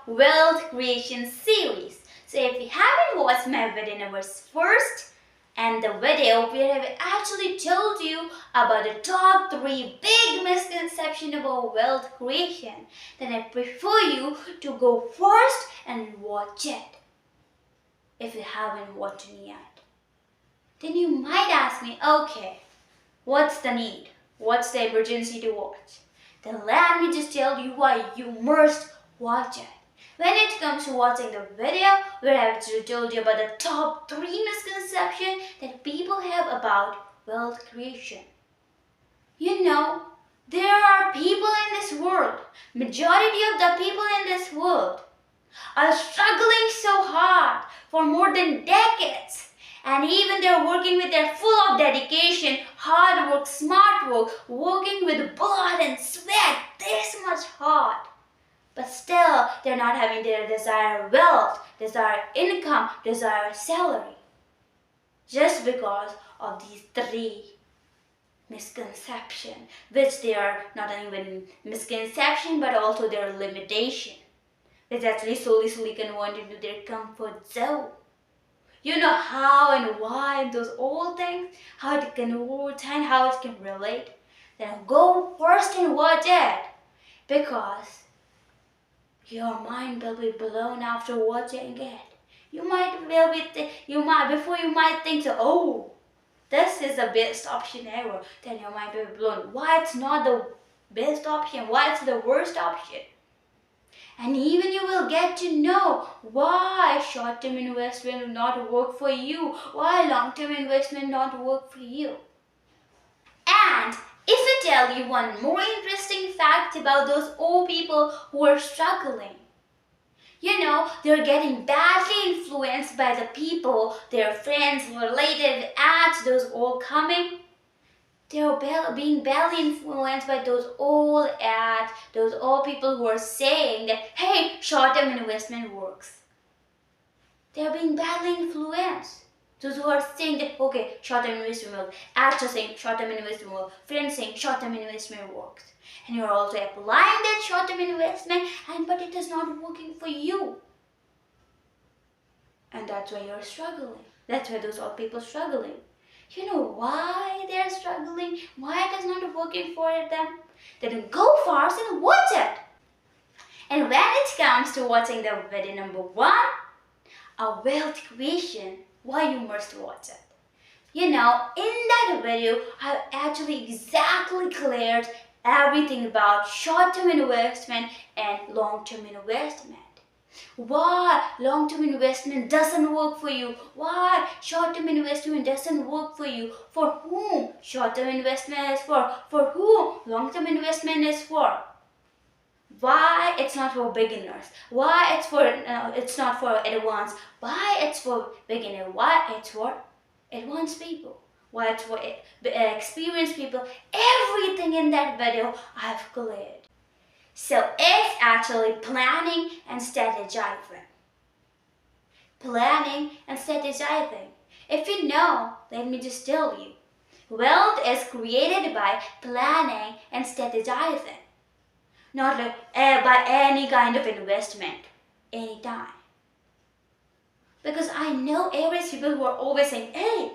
wealth creation series. So if you haven't watched my video number first and the video where I've actually told you about the top 3 big misconceptions about wealth creation, then I prefer you to go first and watch it. If you haven't watched it yet, then you might ask me, okay, what's the need? What's the emergency to watch? Then let me just tell you why you must watch it. When it comes to watching the video where I've actually told you about the top 3 misconceptions that people have about wealth creation. You know, there are people in this world, majority of the people in this world are struggling so hard for more than decades. And even they're working with their full of dedication, hard work, smart work, working with blood and sweat this much hard. But still, they're not having their desired wealth, desired income, desired salary. Just because of these 3 misconceptions, which they are not even misconception but also their limitation. Which actually slowly convert into their comfort zone. You know how and why and those old things, how it can work and how it can relate. Then go first and watch it, because your mind will be blown after watching it. You might think so, oh, this is the best option ever. Then your mind will be blown. Why it's not the best option? Why it's the worst option? And even you will get to know why short-term investment will not work for you, why long-term investment not work for you. And if I tell you one more interesting fact about those old people who are struggling, you know, they're getting badly influenced by the people, their friends, relatives, ads, those all coming. They're being badly influenced by those old ads, those old people who are saying that, hey, short-term investment works. They're being badly influenced. Those who are saying that, okay, short-term investment works. Ads are saying short-term investment works. Friends saying short-term investment works. And you're also applying that short-term investment, but it is not working for you. And that's why you're struggling. That's why those old people are struggling. You know why they're struggling? Why it is not working for them? Then go fast and watch it. And when it comes to watching the video number 1, a wealth creation, why you must watch it. You know, in that video, I actually exactly cleared everything about short-term investment and long-term investment. Why long-term investment doesn't work for you? Why short-term investment doesn't work for you? For whom short-term investment is for? For whom long-term investment is for? Why it's not for beginners? Why it's not for advanced? Why it's for beginner? Why it's for advanced people? Why it's for experienced people? Everything in that video I've cleared. So it's actually planning and strategizing. Planning and strategizing. If you know, let me just tell you. Wealth is created by planning and strategizing. Not like by any kind of investment, anytime. Because I know average people who are always saying, hey,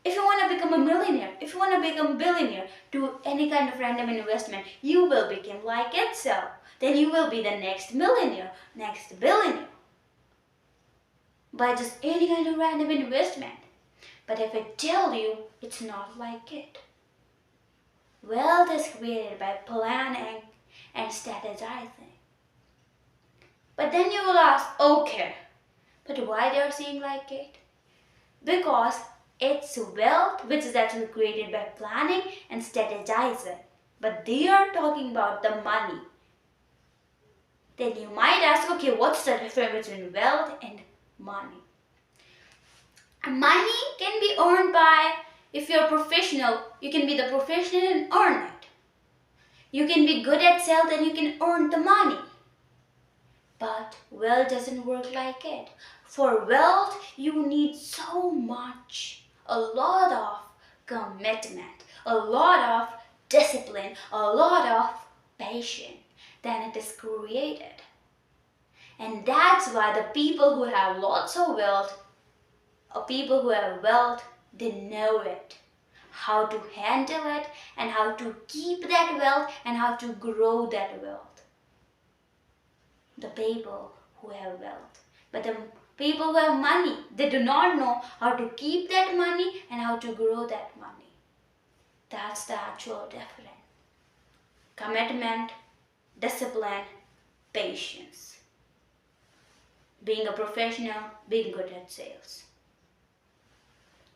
if you want to become a millionaire, if you want to become a billionaire, do any kind of random investment, you will become like it so. Then you will be the next millionaire, next billionaire. By just any kind of random investment. But if I tell you, it's not like it. Wealth is created by planning and strategizing. But then you will ask, okay, but why they are saying like it? Because it's wealth which is actually created by planning and strategizing. But they are talking about the money. Then you might ask, okay, what's the difference between wealth and money? Money can be earned by, if you're a professional, you can be the professional and earn it. You can be good at sales and you can earn the money. But wealth doesn't work like it. For wealth, you need so much. A lot of commitment, a lot of discipline, a lot of patience. Then it is created. And that's why the people who have lots of wealth, or people who have wealth, they know it. How to handle it and how to keep that wealth and how to grow that wealth. The people who have wealth. But the people who have money, they do not know how to keep that money and how to grow that money. That's the actual difference. Commitment, discipline, patience. Being a professional, being good at sales.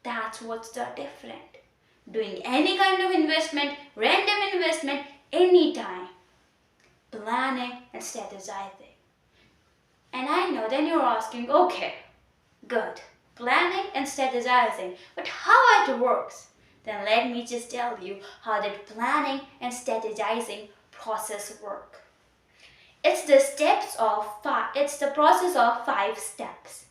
That's what's the difference. Doing any kind of investment, random investment, anytime. Planning and strategizing. And I know then you're asking, okay, good. Planning and strategizing, but how it works? Then let me just tell you how that planning and strategizing process work. It's the process of 5 steps.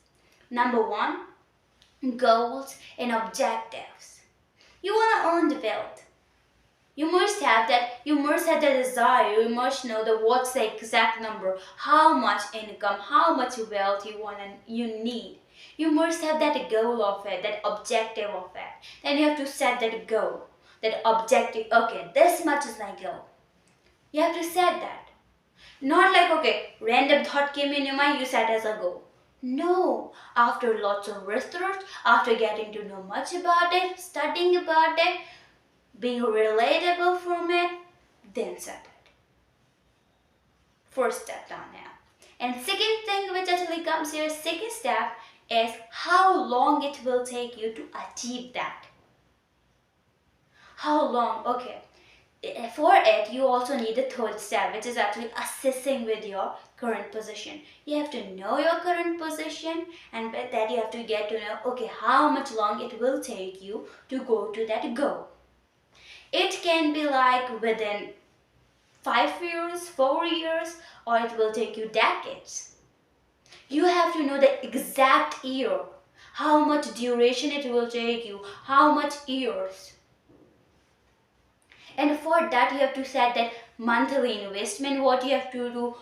Number 1, goals and objectives. You want to earn the wealth. You must have the desire, you must know what's the exact number, how much income, how much wealth you want and you need. You must have that goal of it, that objective of it. Then you have to set that goal, that objective. Okay, this much is my goal. You have to set that. Not like, okay, random thought came in your mind, you set as a goal. No, after lots of research, after getting to know much about it, studying about it, being relatable from it, then set it. First step down now. And second thing which actually comes here, second step is how long it will take you to achieve that. How long? Okay. For it, you also need the third step, which is actually assessing with your current position. You have to know your current position, and with that you have to get to know, okay, how much long it will take you to go to that goal. It can be like within 5 years, 4 years, or it will take you decades. You have to know the exact year, how much duration it will take you, how much years. And for that you have to set that monthly investment, what you have to do,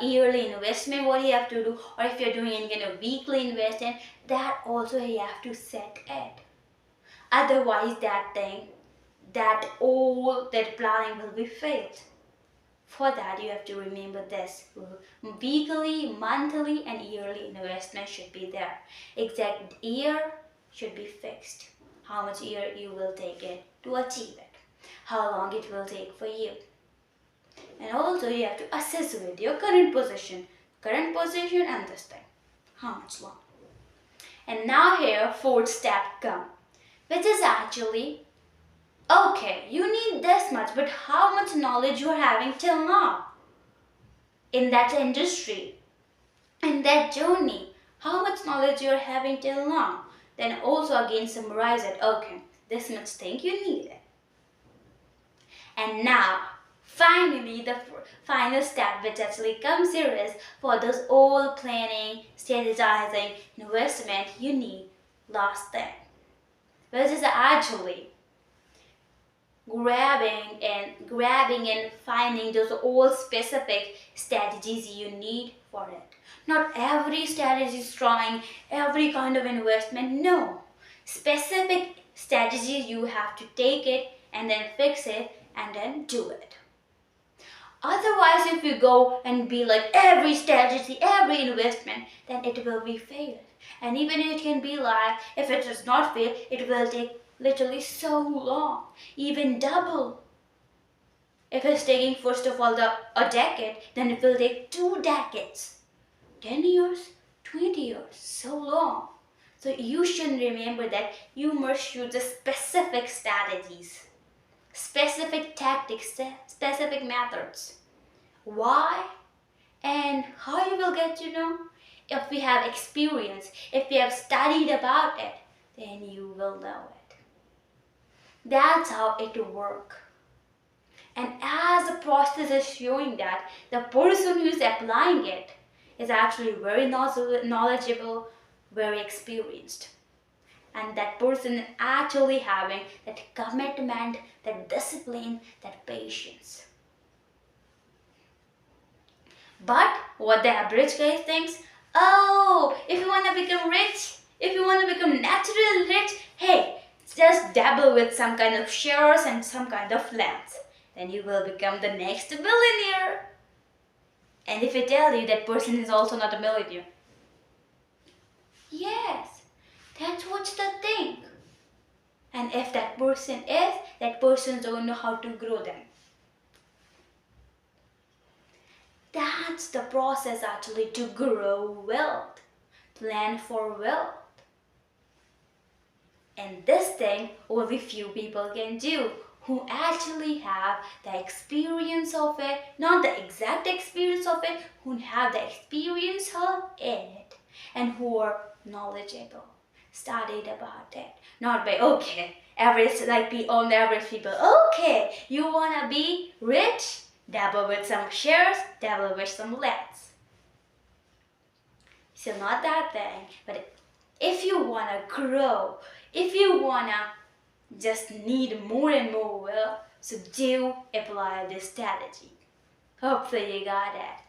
yearly investment, what you have to do, or if you're doing any kind of weekly investment, that also you have to set it. Otherwise that planning will be failed. For that you have to remember this. Weekly, monthly and yearly investment should be there. Exact year should be fixed. How much year you will take it to achieve it. How long it will take for you. And also you have to assess with your current position and this thing. How much long. And now here fourth step come, which is actually, okay, you need this much, but how much knowledge you're having till now in that industry, in that journey, how much knowledge you're having till now. Then also again summarize it, okay, this much thing you need it. And now, finally, the final step which actually comes here is for those all planning, strategizing, investment, you need last thing, which is actually grabbing and finding those all specific strategies you need for it. Not every strategy is trying every kind of investment. No, specific strategies you have to take it and then fix it and then do it. Otherwise, if you go and be like every strategy, every investment, then it will be failed. And even it can be like, if it does not fail, it will take literally so long, even double. If it's taking first of all a decade, then it will take 2 decades, 10 years, 20 years, so long. So you should remember that you must use the specific strategies, specific tactics, specific methods. Why and how you will get to know? If we have experience, if we have studied about it, then you will know it. That's how it will work. And as the process is showing that, the person who is applying it is actually very knowledgeable, very experienced. And that person is actually having that commitment, that discipline, that patience. But what the average guy thinks, oh, if you want to become rich, if you want to become naturally rich, hey, just dabble with some kind of shares and some kind of lands. Then you will become the next billionaire. And if I tell you that person is also not a millionaire, yes, that's what's the thing. And if that person is, that person don't know how to grow them. That's the process actually to grow wealth. Plan for wealth. And this thing only few people can do who actually have the experience of it, not the exact experience of it, who have the experience of it and who are knowledgeable, studied about it. Not by okay, average like be on the average people. Okay, you wanna be rich? Dabble with some shares, dabble with some lands. So not that thing, but if you wanna grow, if you wanna just need more and more will, so do apply this strategy. Hopefully you got it.